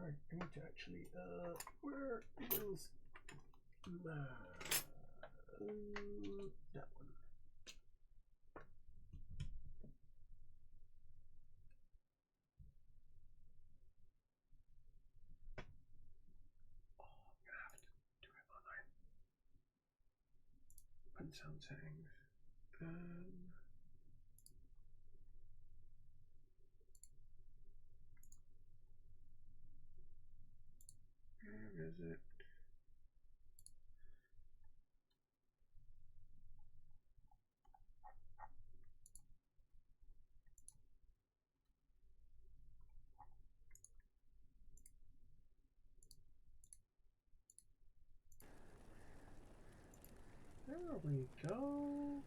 I need to actually, where is my, that one. Oh, I'm gonna have to do it, aren't I? Print sound settings. Where is it? There we go.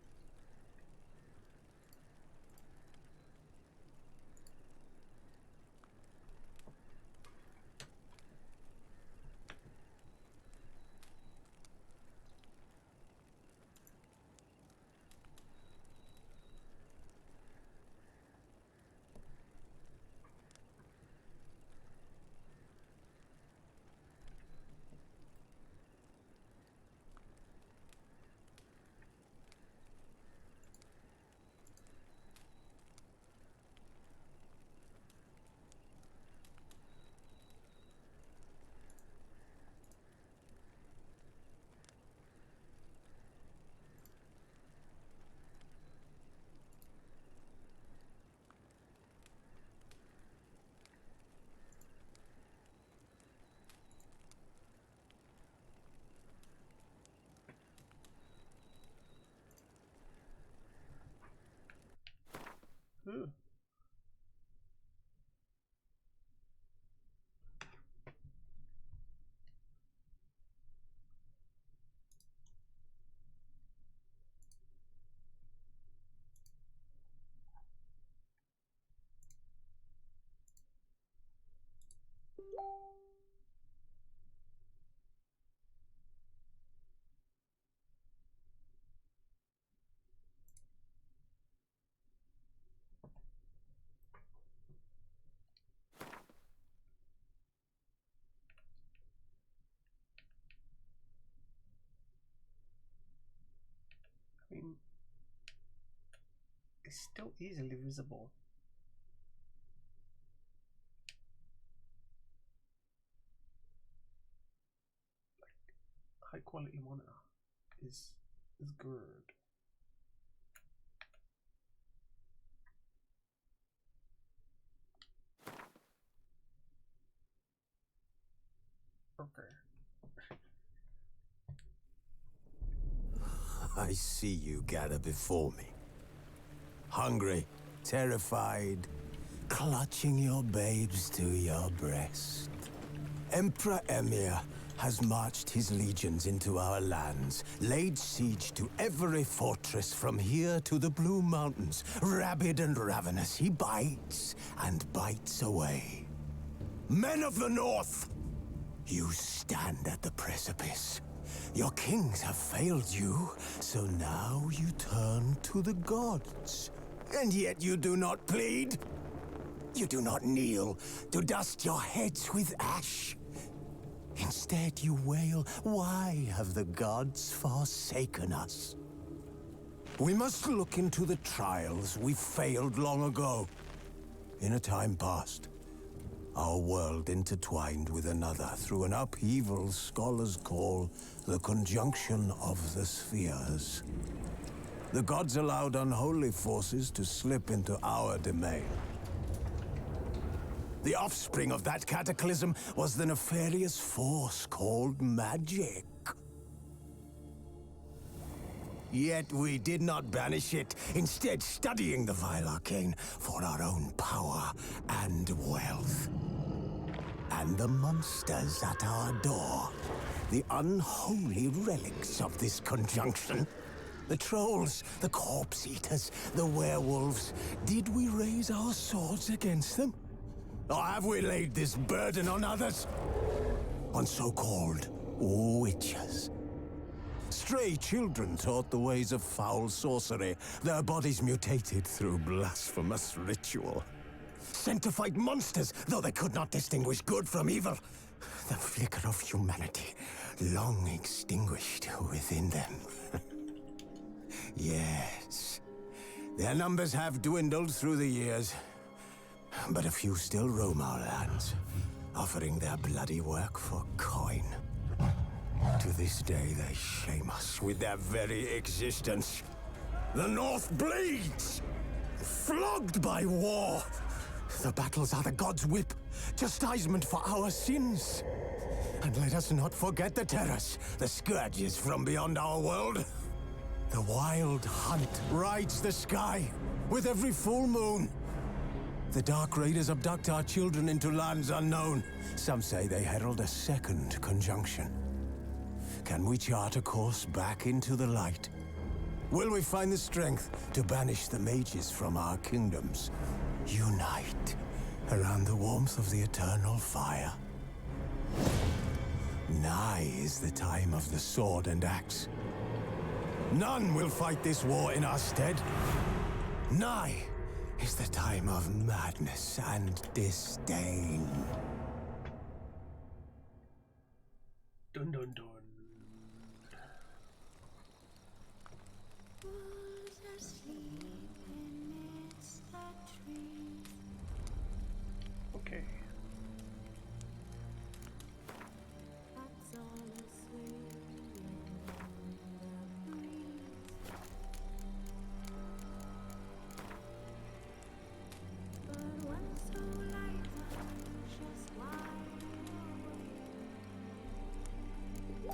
Ooh. I mean, it's still easily visible. Like, high quality monitor is good. Okay. I see you gather before me. Hungry, terrified, clutching your babes to your breast. Emperor Emhyr has marched his legions into our lands, laid siege to every fortress from here to the Blue Mountains. Rabid and ravenous, he bites and bites away. Men of the North, you stand at the precipice. Your kings have failed you, so now you turn to the gods. And yet you do not plead. You do not kneel to dust your heads with ash. Instead you wail, why have the gods forsaken us? We must look into the trials we failed long ago. In a time past, our world intertwined with another through an upheaval scholars call the conjunction of the spheres. The gods allowed unholy forces to slip into our domain. The offspring of that cataclysm was the nefarious force called magic. Yet we did not banish it, instead studying the vile arcane for our own power and wealth. And the monsters at our door, the unholy relics of this conjunction. The trolls, the corpse eaters, the werewolves. Did we raise our swords against them? Or have we laid this burden on others? On so-called witches. Stray children taught the ways of foul sorcery, their bodies mutated through blasphemous ritual. sent to fight monsters, though they could not distinguish good from evil. The flicker of humanity, long extinguished within them. Yes, their numbers have dwindled through the years, but a few still roam our lands, offering their bloody work for coin. To this day, they shame us with their very existence. The North bleeds, flogged by war. The battles are the gods' whip, chastisement for our sins. And let us not forget the terrors, the scourges from beyond our world. The wild hunt rides the sky with every full moon. The Dark Raiders abduct our children into lands unknown. Some say they herald a second conjunction. Can we chart a course back into the light? Will we find the strength to banish the mages from our kingdoms? Unite around the warmth of the eternal fire. Nigh is the time of the sword and axe. None will fight this war in our stead. Nigh is the time of madness and disdain. Dun dun dun. Wolves are sleeping midst the trees. Okay. That's all asleep in the breeze. But one so light, just wide awake.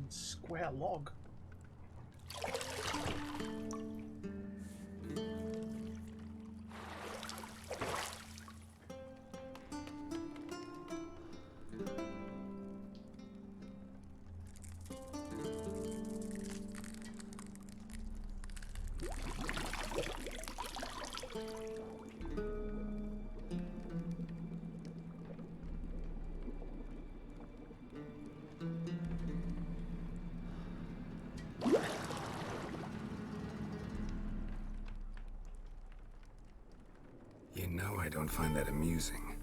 square log. You know I don't find that amusing.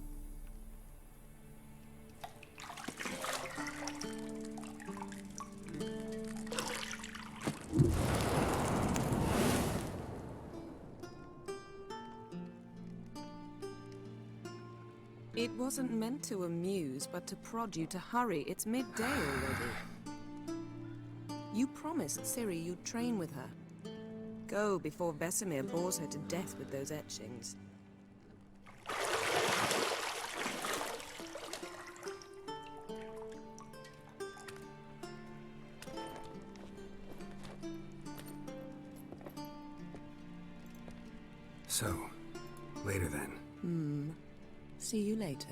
It wasn't meant to amuse, but to prod you to hurry. It's midday already. You promised Ciri you'd train with her. Go before Vesemir bores her to death with those etchings. So, later then. See you later.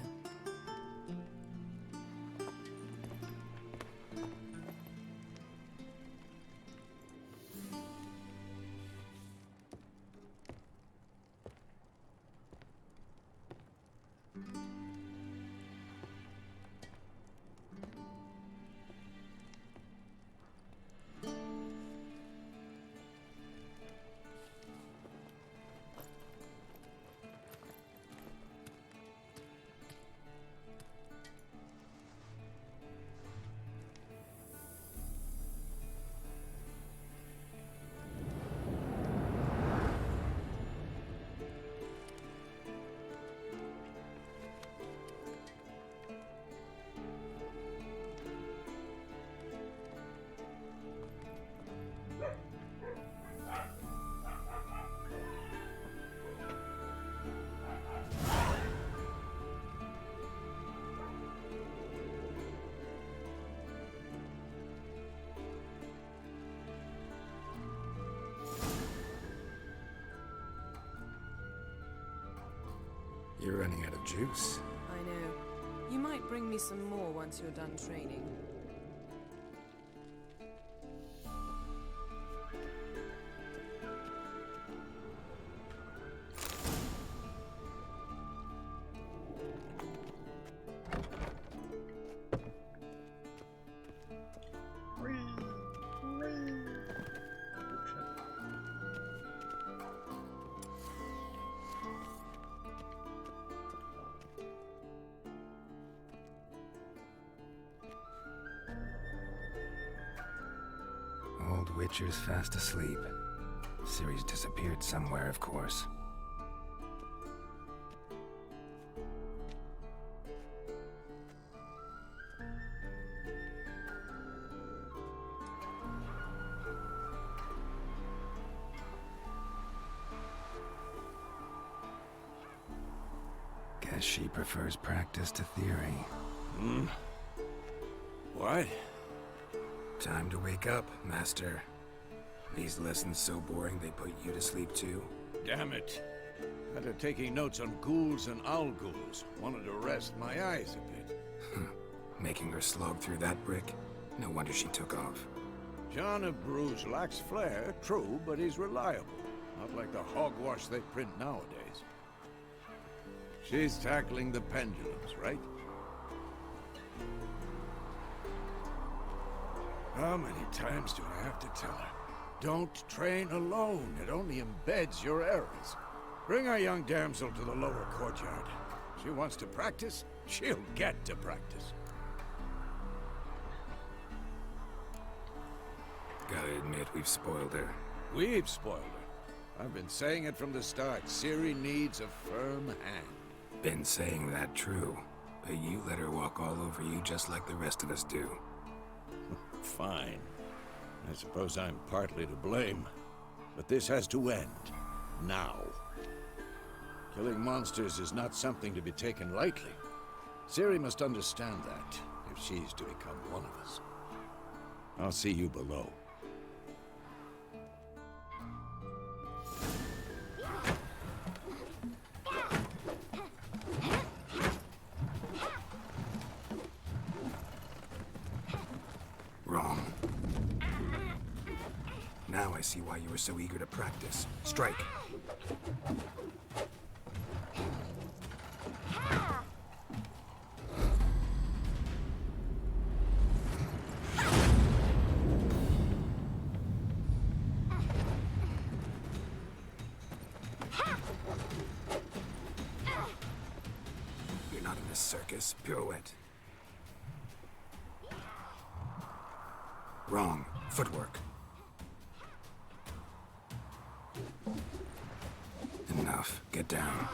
You're running out of juice. I know. You might bring me some more once you're done training. Whee! Whee! Oh, shit. Old Witcher's fast asleep. Ciri's disappeared somewhere, of course. Guess she prefers practice to theory. What? Time to wake up, Master. These lessons so boring they put you to sleep too? Damn it. After taking notes on ghouls and owl ghouls, wanted to rest my eyes a bit. Making her slog through that brick? No wonder she took off. John of Bruges lacks flair, true, but he's reliable. Not like the hogwash they print nowadays. She's tackling the pendulums, right? How many times do I have to tell her? Don't train alone. It only embeds your errors. Bring our young damsel to the lower courtyard. She wants to practice, she'll get to practice. Gotta admit, we've spoiled her. We've spoiled her. I've been saying it from the start. Ciri needs a firm hand. Been saying that true, but you let her walk all over you just like the rest of us do. Fine. I suppose I'm partly to blame. But this has to end. Now. Killing monsters is not something to be taken lightly. Ciri must understand that, if she's to become one of us. I'll see you below. Wrong. Now I see why you were so eager to practice. Strike. You're not in a circus. Pirouette. Wrong. Footwork. Enough. Get down.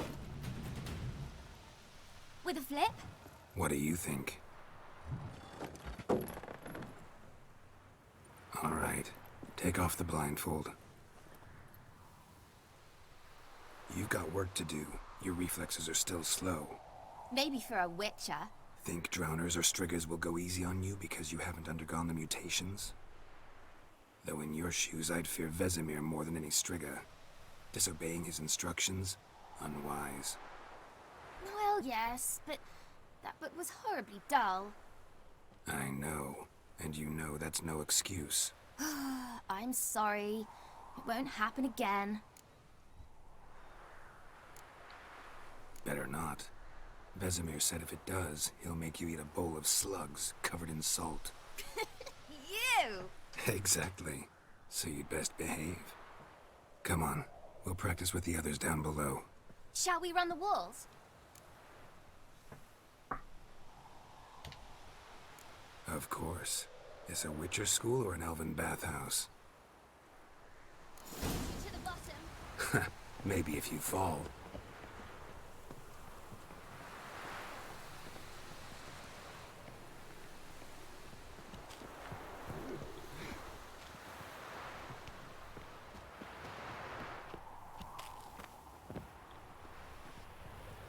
With a flip? What do you think? All right. Take off the blindfold. You've got work to do. Your reflexes are still slow. Maybe for a witcher. Think drowners or striggers will go easy on you because you haven't undergone the mutations? Though in your shoes, I'd fear Vesemir more than any strigger. Disobeying his instructions? Unwise. Well, yes, but that book was horribly dull. I know. And you know that's no excuse. I'm sorry. It won't happen again. Better not. Vesemir said if it does, he'll make you eat a bowl of slugs covered in salt. You! Exactly. So you'd best behave. Come on. We'll practice with the others down below. Shall we run the walls? Of course. Is a Witcher school or an elven bathhouse? To the bottom. Maybe if you fall.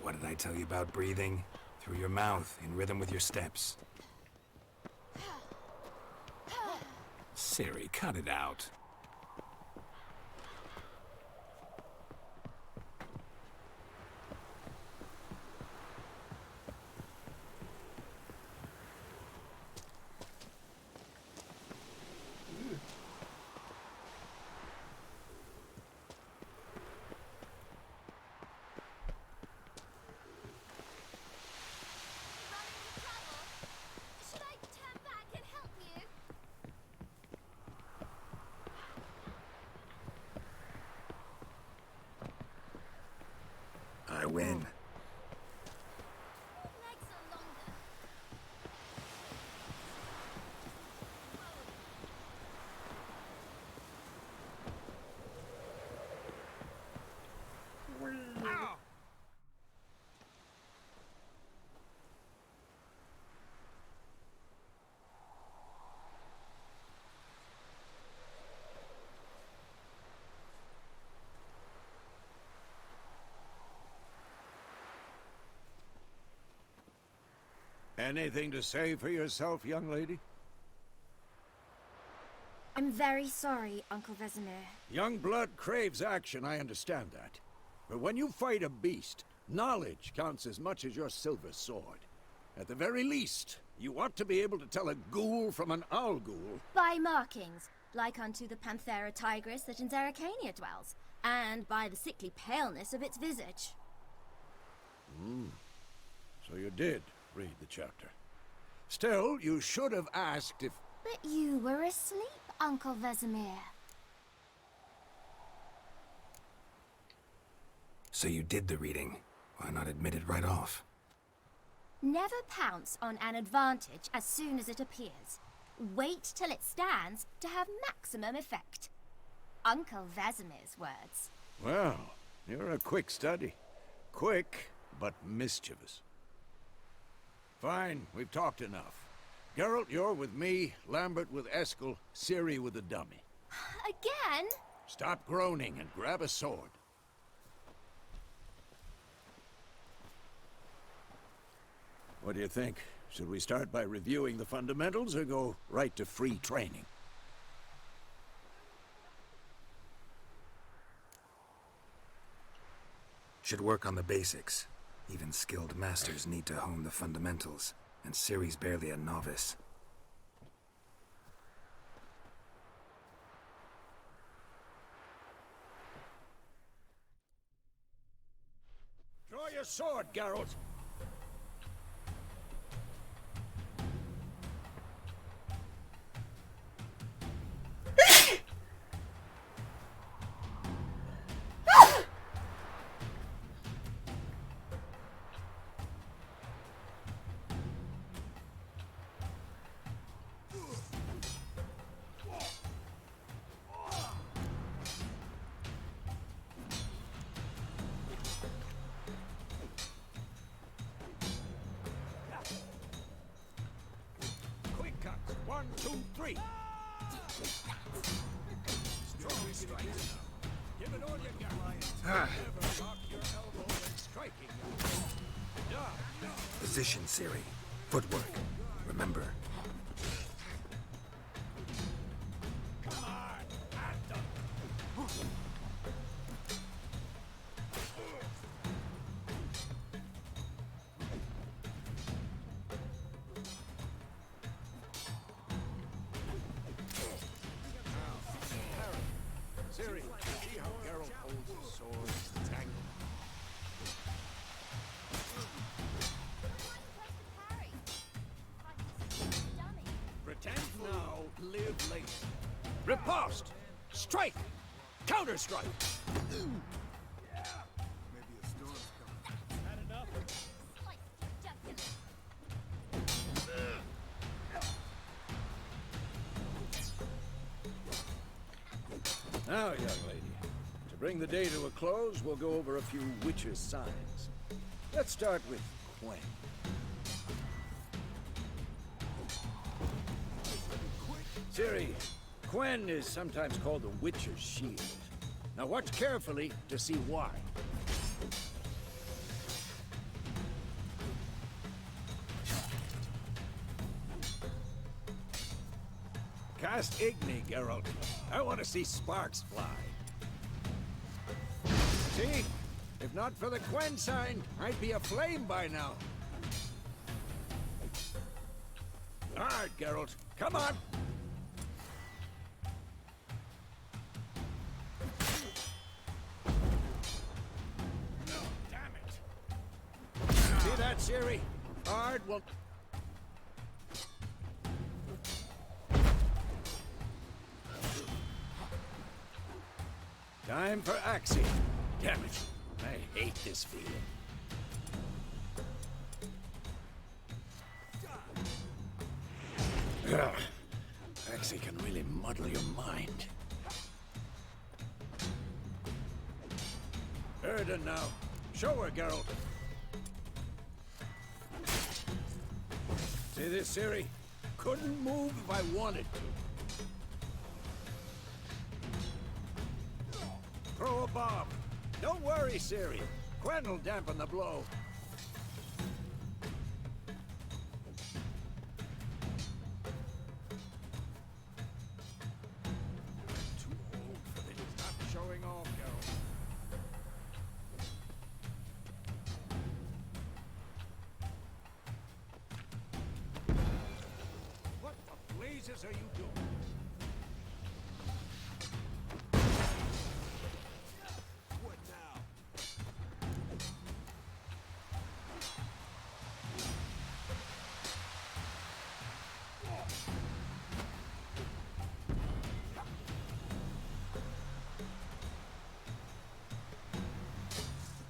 What did I tell you about breathing? Through your mouth, in rhythm with your steps. Ciri, cut it out. Should I turn back and help you? I win. Legs are longer. Anything to say for yourself, young lady? I'm very sorry, Uncle Vesemir. Young blood craves action, I understand that. But when you fight a beast, knowledge counts as much as your silver sword. At the very least, you ought to be able to tell a ghoul from an owl ghoul. By markings, like unto the Panthera tigris that in Zerrikania dwells, and by the sickly paleness of its visage. So you did read the chapter. Still, you should have asked if... But you were asleep, Uncle Vesemir. So you did the reading. Why not admit it right off? Never pounce on an advantage as soon as it appears. Wait till it stands to have maximum effect. Uncle Vesemir's words. Well, you're a quick study. Quick, but mischievous. Fine, we've talked enough. Geralt, you're with me, Lambert with Eskel, Ciri with the dummy. Again? Stop groaning and grab a sword. What do you think? Should we start by reviewing the fundamentals or go right to free training? Should work on the basics. Even skilled masters need to hone the fundamentals, and Ciri's barely a novice. Draw your sword, Geralt! Quick cut! 1, 2, 3! Strong strikes. Give it all you got. Never lock your elbow when striking. Position, Ciri. Footwork. Remember. Come on! At them! Ciri, see how Geralt holds his sword? It's angled. Pretend now, live later. Riposte! Strike! Counter-strike! Now, young lady, to bring the day to a close, we'll go over a few witches' signs. Let's start with Quen. Ciri, Quen is sometimes called the Witcher's Shield. Now watch carefully to see why. Cast Igni, Geralt. I want to see sparks fly. See? If not for the Quen sign, I'd be aflame by now. All right, Geralt. Come on! Damn it! See that, Ciri? Hard will... Time for Axii. Damn it. I hate this feeling. Ugh. Axii can really muddle your mind. Erden now. Show her, Geralt. See this, Ciri? Couldn't move if I wanted to. Throw a bomb. Don't worry, Ciri. Quen will dampen the blow. Too old for this. Stop showing off, Geralt. What the blazes are you doing?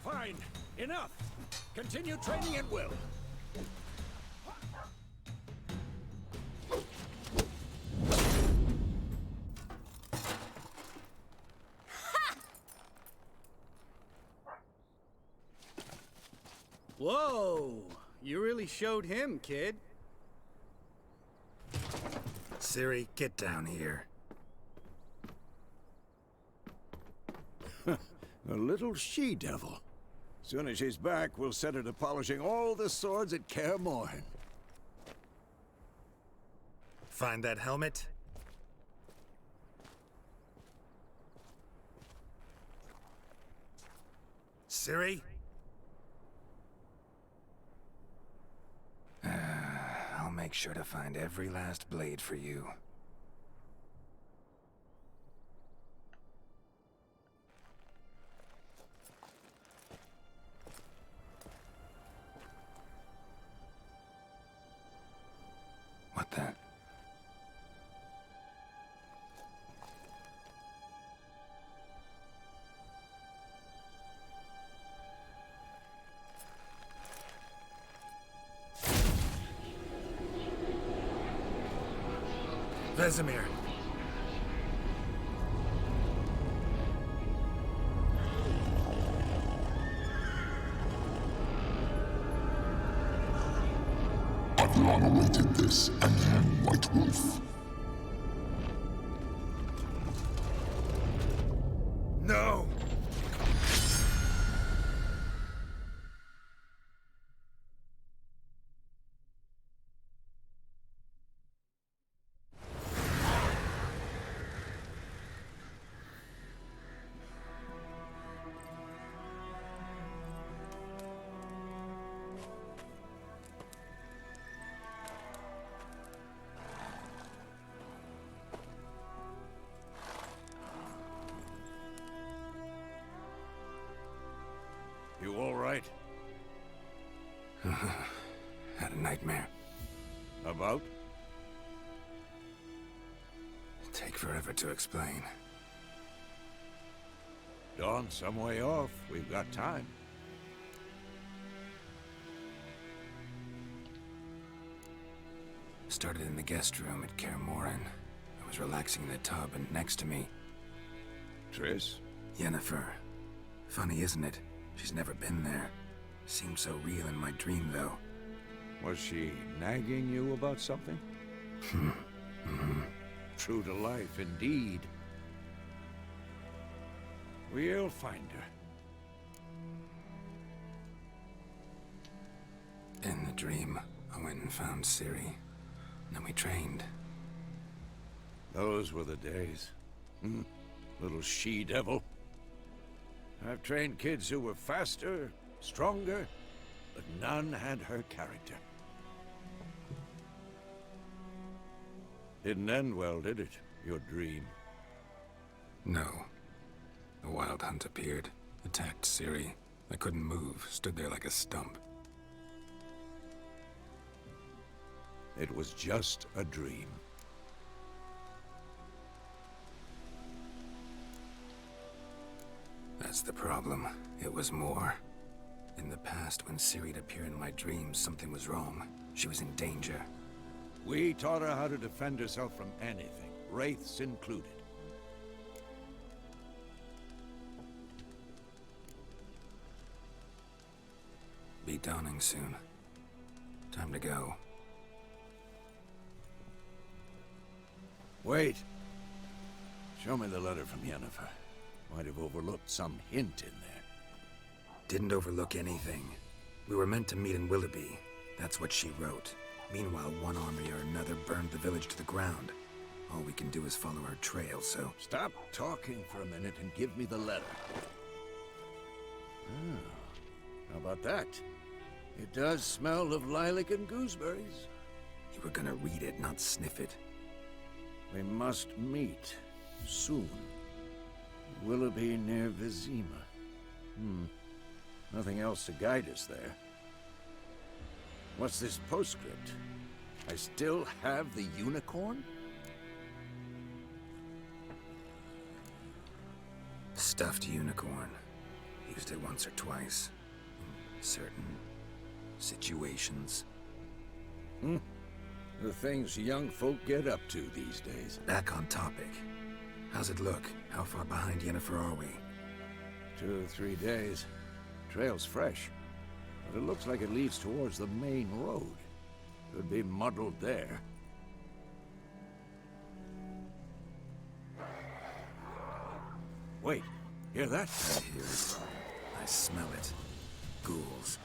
Fine. Enough. Continue training at will. Whoa! You really showed him, kid. Ciri, get down here. A little she-devil. Soon as she's back, we'll set her to polishing all the swords at Kaer Morhen. Find that helmet? Ciri? I'll make sure to find every last blade for you. What the? Vesemir. I've long awaited this, and then White Wolf. No! You all right? Had a nightmare. About? Take forever to explain. Dawn's some way off. We've got time. Started in the guest room at Kaer Morhen. I was relaxing in the tub, and next to me, Triss? Yennefer. Funny, isn't it? She's never been there. Seemed so real in my dream, though. Was she nagging you about something? True to life, indeed. We'll find her. In the dream, I went and found Ciri. Then we trained. Those were the days. Little she-devil. I've trained kids who were faster, stronger, but none had her character. Didn't end well, did it? Your dream? No. The Wild Hunt appeared, attacked Ciri. I couldn't move, stood there like a stump. It was just a dream. That's the problem. It was more. In the past, when Ciri'd appear in my dreams, something was wrong. She was in danger. We taught her how to defend herself from anything, wraiths included. Be dawning soon. Time to go. Wait. Show me the letter from Yennefer. Might have overlooked some hint in there. Didn't overlook anything. We were meant to meet in Willoughby. That's what she wrote. Meanwhile, one army or another burned the village to the ground. All we can do is follow her trail, so... Stop talking for a minute and give me the letter. How about that? It does smell of lilac and gooseberries. You were gonna read it, not sniff it. We must meet. Soon. Willoughby near Vizima. Nothing else to guide us there. What's this postscript? I still have the unicorn? Stuffed unicorn. Used it once or twice. In certain situations. The things young folk get up to these days. Back on topic. How's it look? How far behind Yennefer are we? 2 or 3 days. Trail's fresh, but it looks like it leads towards the main road. Could be muddled there. Wait, hear that? I hear it. I smell it. Ghouls.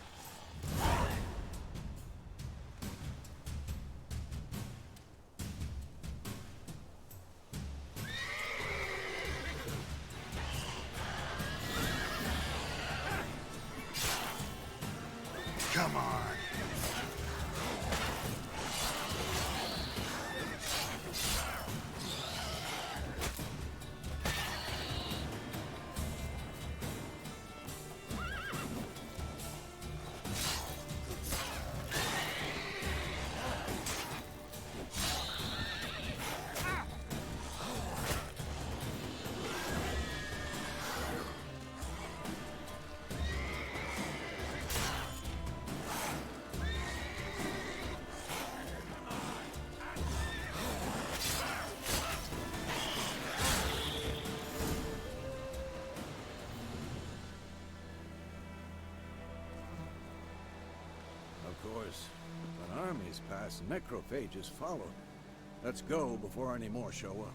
class, necrophages follow. Let's go before any more show up.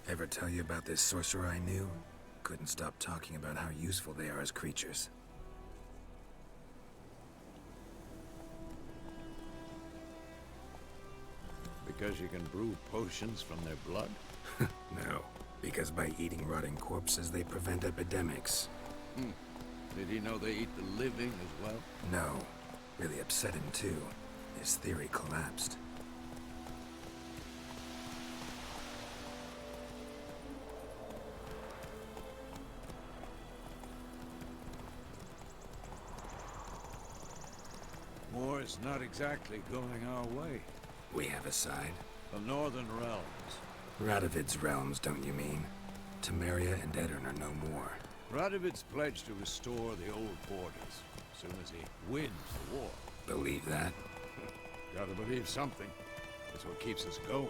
Ever tell you about this sorcerer I knew? Couldn't stop talking about how useful they are as creatures. Because you can brew potions from their blood? No, because by eating rotting corpses, they prevent epidemics. Did he know they eat the living as well? No, really upset him too. His theory collapsed. War's not exactly going our way. We have a side. The Northern Realms. Radovid's realms, don't you mean? Temeria and Edirn are no more. Radovid's pledged to restore the old borders as soon as he wins the war. Believe that? Gotta believe something. That's what keeps us going.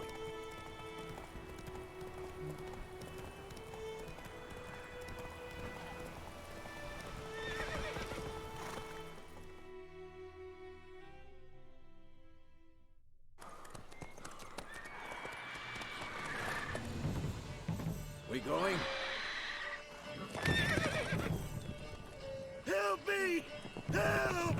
We going? Help me! Help!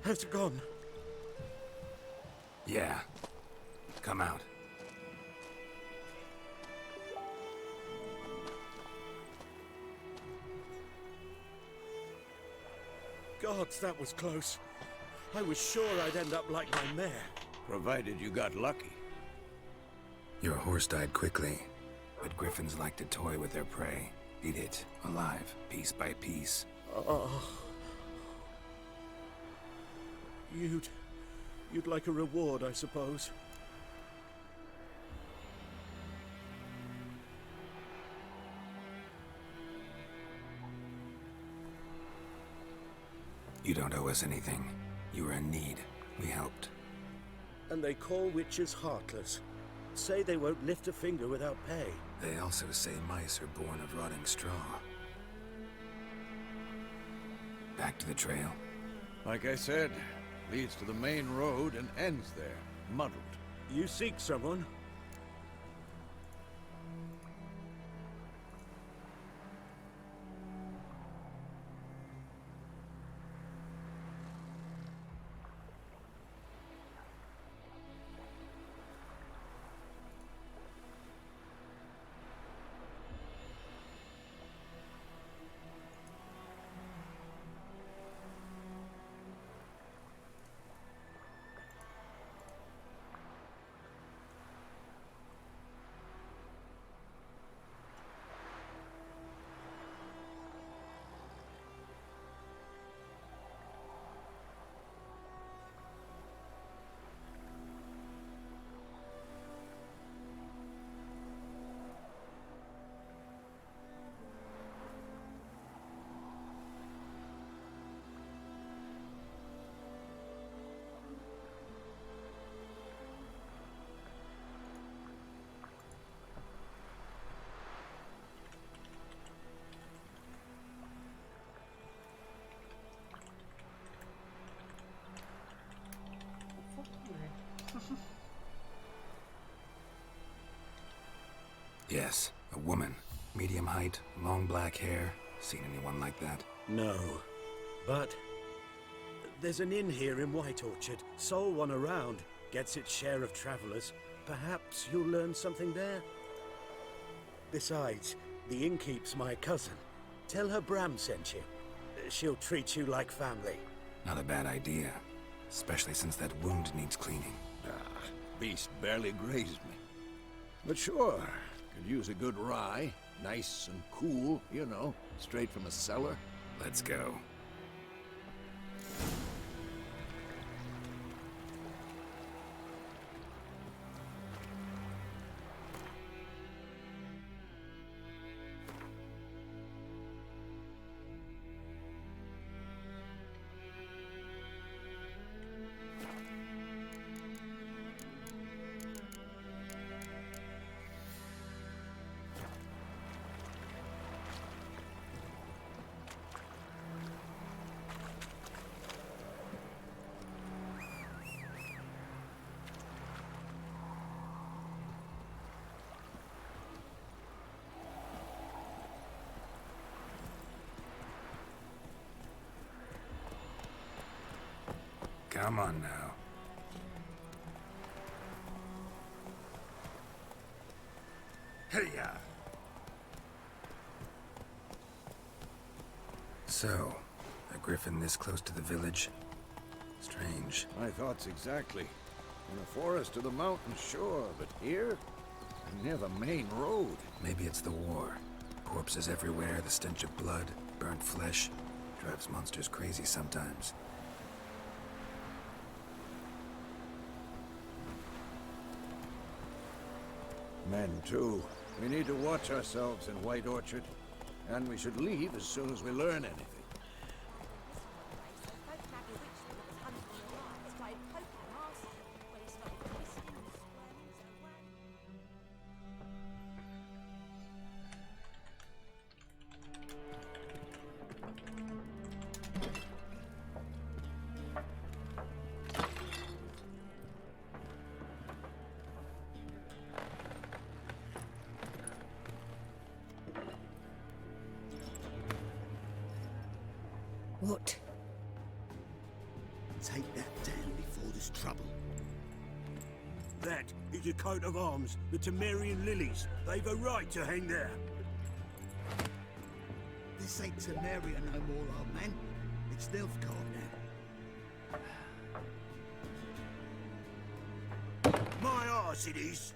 Has it gone? Yeah. Come out. Gods, that was close. I was sure I'd end up like my mare. Provided you got lucky. Your horse died quickly, but griffins like to toy with their prey. Eat it, alive, piece by piece. Oh. You'd like a reward, I suppose. You don't owe us anything. You were in need. We helped. And they call witches heartless. Say they won't lift a finger without pay. They also say mice are born of rotting straw. Back to the trail. Like I said, leads to the main road and ends there, muddled. You seek someone? Yes, a woman. Medium height, long black hair. Seen anyone like that? No. But there's an inn here in White Orchard. Sole one around. Gets its share of travelers. Perhaps you'll learn something there? Besides, the innkeep's my cousin. Tell her Bram sent you. She'll treat you like family. Not a bad idea. Especially since that wound needs cleaning. Beast barely grazed me. But sure, could use a good rye. Nice and cool, you know, straight from a cellar. Let's go. Come on now. Hey-ya! So, a griffin this close to the village? Strange. My thoughts exactly. In the forest or the mountains, sure, but here? Near the main road. Maybe it's the war. Corpses everywhere, the stench of blood, burnt flesh. Drives monsters crazy sometimes. Men, too. We need to watch ourselves in White Orchard. And we should leave as soon as we learn anything. What? Take that down before there's trouble. That is a coat of arms, the Temerian lilies. They've a right to hang there. This ain't Temeria no more, old man. It's Nilfgaard now. My arse it is.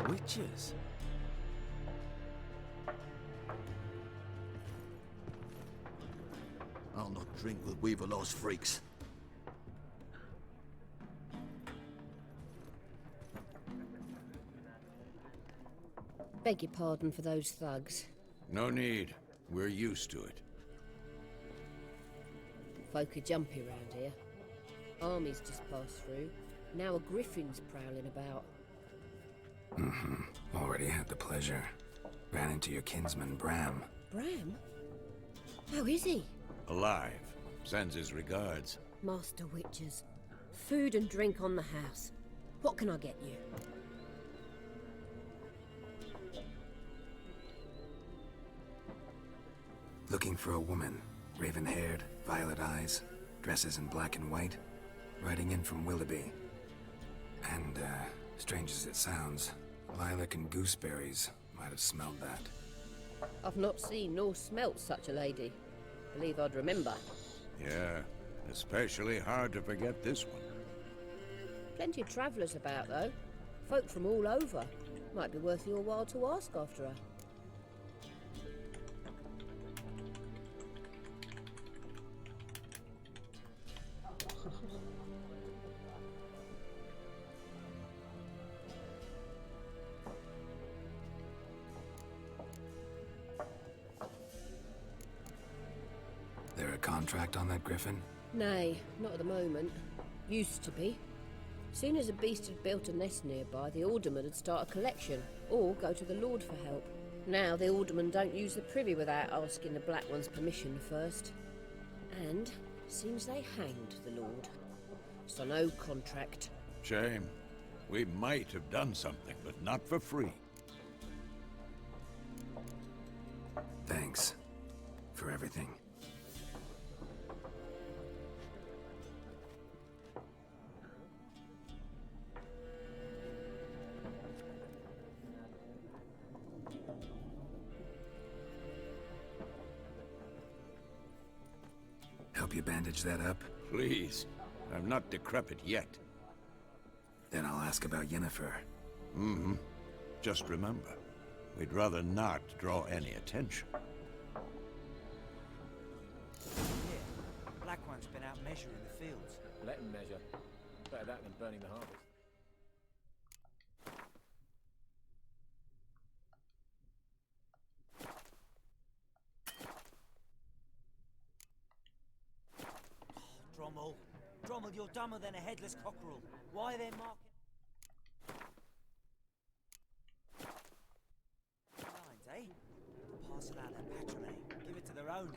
Witches? I'll not drink with Weaverlaw's freaks. Beg your pardon for those thugs. No need. We're used to it. Folk are jumpy round here. Armies just passed through. Now a griffin's prowling about. Already had the pleasure. Ran into your kinsman, Bram. Bram? How is he? Alive. Sends his regards. Master Witches. Food and drink on the house. What can I get you? Looking for a woman. Raven-haired, violet eyes, dresses in black and white. Riding in from Willoughby. And, strange as it sounds, lilac and gooseberries might have smelled that. I've not seen nor smelt such a lady. Believe I'd remember. Yeah, especially hard to forget this one. Plenty of travellers about, though. Folk from all over. Might be worth your while to ask after her. There a contract on that griffin? Nay, not at the moment. Used to be. Soon as a beast had built a nest nearby, the alderman would start a collection, or go to the Lord for help. Now the aldermen don't use the privy without asking the Black One's permission first. And seems they hanged the Lord. So no contract. Shame. We might have done something, but not for free. Thanks for everything. Help you bandage that up? Please. I'm not decrepit yet. Then I'll ask about Yennefer. Mm-hmm. Just remember, we'd rather not draw any attention. Black One's been out measuring the fields. Let him measure. Better that than burning the harvest. Drommel, you're dumber than a headless cockerel. Why are they marking lines, eh? Parcel out their patrimony. Give it to their own.